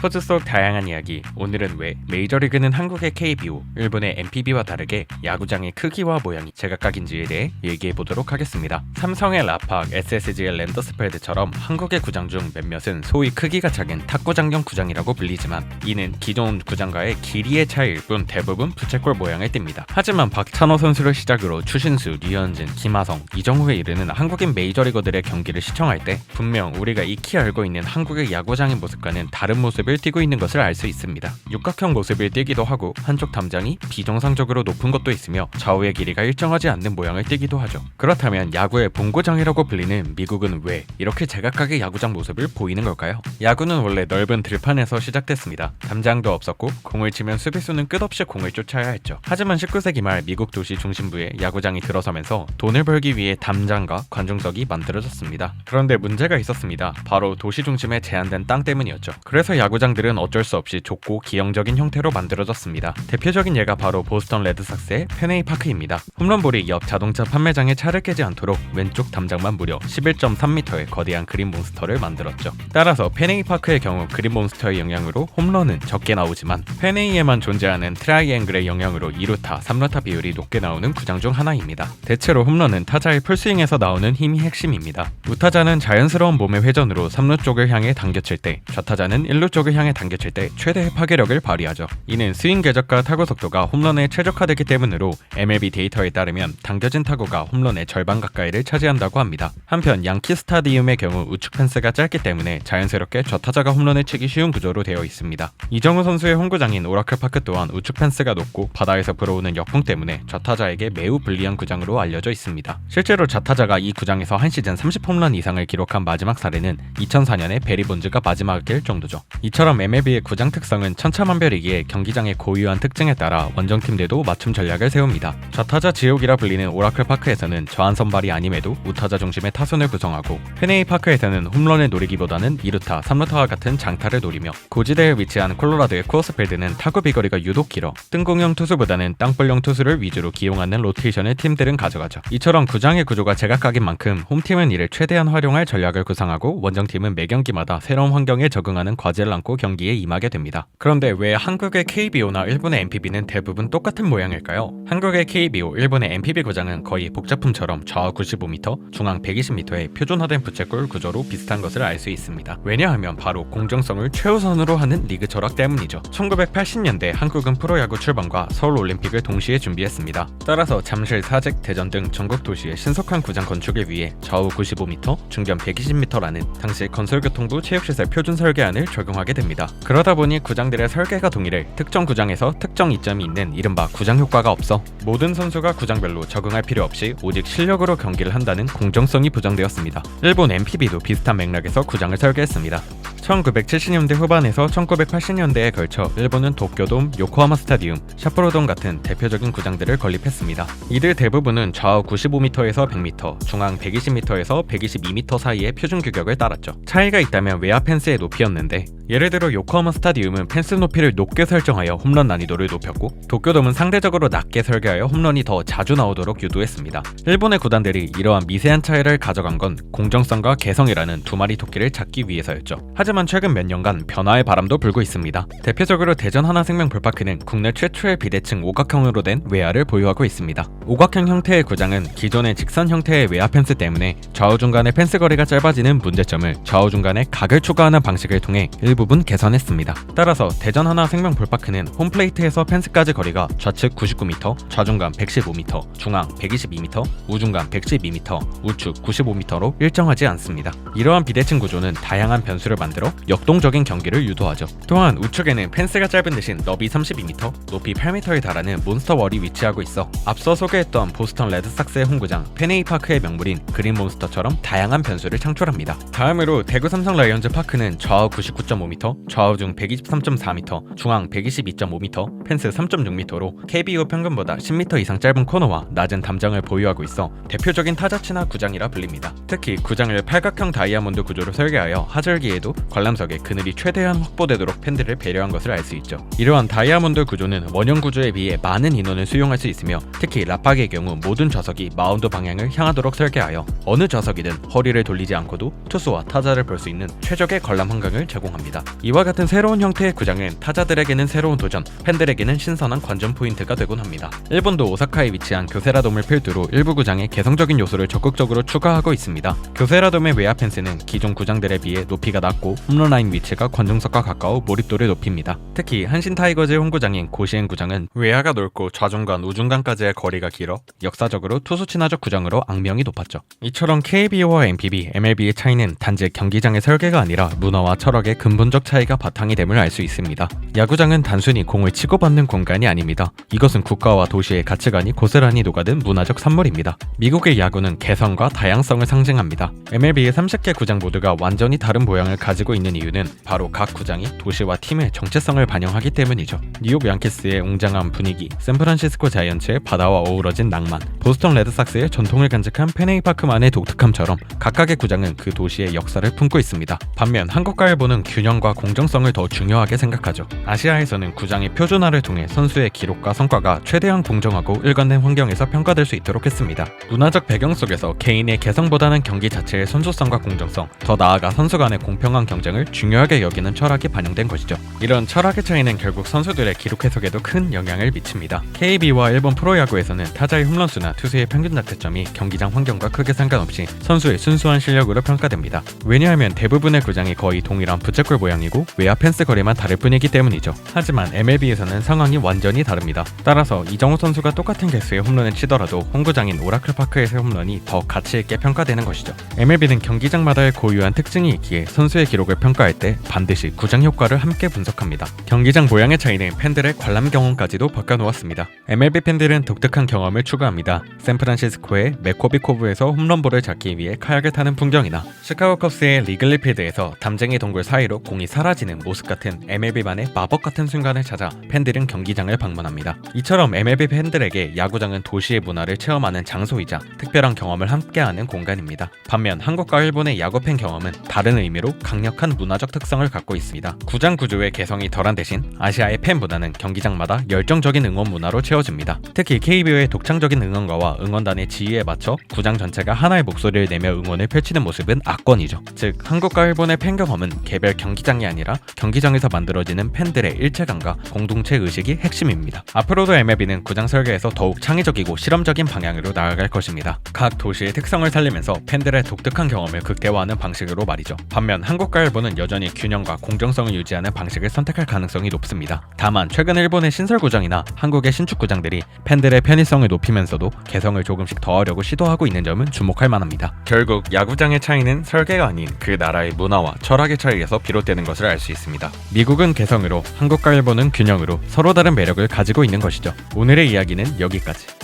스포츠 속 다양한 이야기. 오늘은 왜 메이저리그는 한국의 KBO, 일본의 NPB와 다르게 야구장의 크기와 모양이 제각각인지에 대해 얘기해보도록 하겠습니다. 삼성의 라팍, SSG의 랜더스펠드처럼 한국의 구장 중 몇몇은 소위 크기가 작은 탁구장형 구장이라고 불리지만 이는 기존 구장과의 길이의 차이일 뿐 대부분 부채꼴 모양을 띱니다. 하지만 박찬호 선수를 시작으로 추신수, 류현진, 김하성, 이정후에 이르는 한국인 메이저리거들의 경기를 시청할 때 분명 우리가 익히 알고 있는 한국의 야구장의 모습과는 다른 모습을 띠고 있는 것을 알 수 있습니다. 육각형 모습을 띠기도 하고 한쪽 담장이 비정상적으로 높은 것도 있으며 좌우의 길이가 일정하지 않는 모양을 띠기도 하죠. 그렇다면 야구의 본고장이라고 불리는 미국은 왜 이렇게 제각각의 야구장 모습을 보이는 걸까요? 야구는 원래 넓은 들판에서 시작됐습니다. 담장도 없었고 공을 치면 수비수는 끝없이 공을 쫓아야 했죠. 하지만 19세기 말 미국 도시 중심부에 야구장이 들어서면서 돈을 벌기 위해 담장과 관중석이 만들어졌습니다. 그런데 문제가 있었습니다. 바로 도시 중심에 제한된 땅 때문이었죠. 그래서 야구장들은 어쩔 수 없이 좁고 기형적인 형태로 만들어졌습니다. 대표적인 예가 바로 보스턴 레드삭스의 펜웨이 파크입니다. 홈런볼이 옆 자동차 판매장에 차를 깨지 않도록 왼쪽 담장만 무려 11.3m의 거대한 그린 몬스터를 만들었죠. 따라서 펜웨이 파크의 경우 그린 몬스터의 영향으로 홈런은 적게 나오지만 펜웨이에만 존재하는 트라이앵글의 영향으로 2루타, 3루타 비율이 높게 나오는 구장 중 하나입니다. 대체로 홈런은 타자의 풀스윙에서 나오는 힘이 핵심입니다. 우타자는 자연스러운 몸의 회전으로 3루 쪽을 향해 당겨칠 때, 좌타자는 1루 쪽을 향해 당겨칠 때 최대의 파괴력을 발휘하죠. 이는 스윙 궤적과 타구 속도가 홈런에 최적화되기 때문으로 MLB 데이터에 따르면 당겨진 타구가 홈런의 절반 가까이를 차지한다고 합니다. 한편 양키 스타디움의 경우 우측 펜스가 짧기 때문에 자연스럽게 좌타자가 홈런을 치기 쉬운 구조로 되어 있습니다. 이정후 선수의 홈구장인 오라클 파크 또한 우측 펜스가 높고 바다에서 불어오는 역풍 때문에 좌타자에게 매우 불리한 구장으로 알려져 있습니다. 실제로 좌타자가 이 구장에서 한 시즌 30홈런 이상을 기록한 마지막 사례는 2004년에 베리 본즈가 마지막일 정도죠. 이처럼 MLB의 구장 특성은 천차만별이기에 경기장의 고유한 특징에 따라 원정팀들도 맞춤 전략을 세웁니다. 좌타자 지옥이라 불리는 오라클 파크에서는 저한 선발이 아님에도 우타자 중심의 타선을 구성하고 펜웨이 파크에서는 홈런을 노리기보다는 2루타, 3루타와 같은 장타를 노리며 고지대에 위치한 콜로라도의 쿠어스필드는 타구 비거리가 유독 길어 뜬공형 투수보다는 땅볼형 투수를 위주로 기용하는 로테이션을 팀들은 가져가죠. 이처럼 구장의 구조가 제각각인 만큼 홈팀은 이를 최대한 활용할 전략을 구상하고 원정팀은 매 경기마다 새로운 환경에 적응하는 과제를 안고 경기에 임하게 됩니다. 그런데 왜 한국의 KBO나 일본의 NPB는 대부분 똑같은 모양일까요? 한국의 KBO, 일본의 NPB 구장은 거의 복작품처럼 좌우 95m, 중앙 120m의 표준화된 부채꼴 구조로 비슷한 것을 알 수 있습니다. 왜냐하면 바로 공정성을 최우선으로 하는 리그 철학 때문이죠. 1980년대 한국은 프로야구 출범과 서울올림픽을 동시에 준비했습니다. 따라서 잠실, 사직, 대전 등 전국 도시의 신속한 구장 건축을 위해 좌우 95m, 중견 120m라는 당시 건설교통부 체육시설 표준 설계안을 적용하게 됩니다. 그러다 보니 구장들의 설계가 동일해 특정 구장에서 특정 이점이 있는 이른바 구장 효과가 없어 모든 선수가 구장별로 적응할 필요 없이 오직 실력으로 경기를 한다는 공정성이 보장되었습니다. 일본 NPB도 비슷한 맥락에서 구장을 설계했습니다. 1970년대 후반에서 1980년대에 걸쳐 일본은 도쿄돔, 요코하마 스타디움, 삿포로돔 같은 대표적인 구장들을 건립했습니다. 이들 대부분은 좌우 95m에서 100m, 중앙 120m에서 122m 사이의 표준 규격을 따랐죠. 차이가 있다면 외야 펜스의 높이였는데 예를 들어 요코하마 스타디움은 펜스 높이를 높게 설정하여 홈런 난이도를 높였고 도쿄돔은 상대적으로 낮게 설계하여 홈런이 더 자주 나오도록 유도했습니다. 일본의 구단들이 이러한 미세한 차이를 가져간 건 공정성과 개성이라는 두 마리 토끼를 잡기 위해서였죠. 하지만 최근 몇 년간 변화의 바람도 불고 있습니다. 대표적으로 대전 하나생명 볼파크는 국내 최초의 비대칭 오각형으로 된 외야를 보유하고 있습니다. 오각형 형태의 구장은 기존의 직선 형태의 외야 펜스 때문에 좌우 중간의 펜스 거리가 짧아지는 문제점을 좌우 중간에 각을 추가하는 방식을 통해 일부분 개선했습니다. 따라서 대전 하나생명 볼파크는 홈플레이트에서 펜스까지 거리가 좌측 99m, 좌중간 115m, 중앙 122m, 우중간 112m, 우측 95m로 일정하지 않습니다. 이러한 비대칭 구조는 다양한 변수를 만들어 역동적인 경기를 유도하죠. 또한 우측에는 펜스가 짧은 대신 너비 32m, 높이 8m에 달하는 몬스터월이 위치하고 있어 앞서 소개했던 보스턴 레드삭스의 홈구장 펜웨이 파크의 명물인 그린 몬스터처럼 다양한 변수를 창출합니다. 다음으로 대구 삼성 라이온즈 파크는 좌우 99.5m, 좌우 중 123.4m, 중앙 122.5m, 펜스 3.6m로 KBO 평균보다 10m 이상 짧은 코너와 낮은 담장을 보유하고 있어 대표적인 타자 친화 구장이라 불립니다. 특히 구장을 팔각형 다이아몬드 구조로 설계하여 하절기에도 관람석의 그늘이 최대한 확보되도록 팬들을 배려한 것을 알 수 있죠. 이러한 다이아몬드 구조는 원형 구조에 비해 많은 인원을 수용할 수 있으며 특히 라팍의 경우 모든 좌석이 마운드 방향을 향하도록 설계하여 어느 좌석이든 허리를 돌리지 않고도 투수와 타자를 볼 수 있는 최적의 관람 환경을 제공합니다. 이와 같은 새로운 형태의 구장은 타자들에게는 새로운 도전, 팬들에게는 신선한 관전 포인트가 되곤 합니다. 일본도 오사카에 위치한 교세라돔을 필두로 일부 구장에 개성적인 요소를 적극적으로 추가하고 있습니다. 교세라돔의 외야 펜스는 기존 구장들에 비해 높이가 낮고 홈런라인 위치가 관중석과 가까워 몰입도를 높입니다. 특히 한신 타이거즈의 홈구장인 고시엔 구장은 외야가 넓고 좌중간, 우중간까지의 거리가 길어 역사적으로 투수 친화적 구장으로 악명이 높았죠. 이처럼 KBO와 NPB, MLB의 차이는 단지 경기장의 설계가 아니라 문화와 철학의 근본적 차이가 바탕이 됨을 알 수 있습니다. 야구장은 단순히 공을 치고받는 공간이 아닙니다. 이것은 국가와 도시의 가치관이 고스란히 녹아든 문화적 산물입니다. 미국의 야구는 개성과 다양성을 상징합니다. MLB의 30개 구장 모두가 완전히 다른 모양을 가지고 있는 이유는 바로 각 구장이 도시와 팀의 정체성을 반영하기 때문이죠. 뉴욕 양키스의 웅장한 분위기, 샌프란시스코 자이언츠의 바다와 어우러진 낭만, 보스턴 레드삭스의 전통을 간직한 페네이파크만의 독특함처럼 각각의 구장은 그 도시의 역사를 품고 있습니다. 반면 한국과 일본은 균형과 공정성을 더 중요하게 생각하죠. 아시아에서는 구장의 표준화를 통해 선수의 기록과 성과가 최대한 공정하고 일관된 환경에서 평가될 수 있도록 했습니다. 문화적 배경 속에서 개인의 개성보다는 경기 자체의 선수성과 공정성, 더 나아가 선수 간의 공평한 경쟁을 중요하게 여기는 철학이 반영된 것이죠. 이런 철학의 차이는 결국 선수들의 기록 해석에도 큰 영향을 미칩니다. KB와 일본 프로야구에서는 타자의 홈런수나 투수의 평균 자책점이 경기장 환경과 크게 상관없이 선수의 순수한 실력으로 평가됩니다. 왜냐하면 대부분의 구장이 거의 동일한 부채꼴 모양이고 외야 펜스 거리만 다를 뿐이기 때문이죠. 하지만 MLB에서는 상황이 완전히 다릅니다. 따라서 이정우 선수가 똑같은 개수의 홈런을 치더라도 홈구장인 오라클파크에서의 홈런이 더 가치있게 평가되는 것이죠. MLB는 경기장마다의 고유한 특징이 있기에 선수의 기록을 평가할 때 반드시 구장 효과를 함께 분석합니다. 경기장 모양의 차이는 팬들의 관람 경험까지도 바꿔놓았습니다. MLB 팬들은 독특한 경험을 추구합니다. 샌프란시스코의 메코비코브에서 홈런볼을 잡기 위해 카약을 타는 풍경이나 시카고 컵스의 리글리 필드에서 담쟁이 동굴 사이로 공이 사라지는 모습 같은 MLB만의 마법 같은 순간을 찾아 팬들은 경기장을 방문합니다. 이처럼 MLB 팬들에게 야구장은 도시의 문화를 체험하는 장소이자 특별한 경험을 함께하는 공간입니다. 반면 한국과 일본의 야구팬 경험은 다른 의미로 강력한 문화적 특성을 갖고 있습니다. 구장 구조의 개성이 덜한 대신 아시아의 팬 문화는 경기장마다 열정적인 응원 문화로 채워집니다. 특히 KBO의 독창적인 응원가와 응원단의 지휘에 맞춰 구장 전체가 하나의 목소리를 내며 응원을 펼치는 모습은 압권이죠. 즉 한국과 일본의 팬 경험은 개별 경기장이 아니라 경기장에서 만들어지는 팬들의 일체감과 공동체 의식이 핵심입니다. 앞으로도 MLB는 구장 설계에서 더욱 창의적이고 실험적인 방향으로 나아갈 것입니다. 각 도시의 특성을 살리면서 팬들의 독특한 경험을 극대화하는 방식으로 말이죠. 반면 한국과 일본은 여전히 균형과 공정성을 유지하는 방식을 선택할 가능성이 높습니다. 다만 최근 일본의 신설 구장이나 한국의 신축 구장들이 팬들의 편의성을 높이면서도 개성을 조금씩 더하려고 시도하고 있는 점은 주목할 만합니다. 결국 야구장의 차이는 설계가 아닌 그 나라의 문화와 철학의 차이에서 비롯되는 것을 알 수 있습니다. 미국은 개성으로, 한국과 일본은 균형으로 서로 다른 매력을 가지고 있는 것이죠. 오늘의 이야기는 여기까지.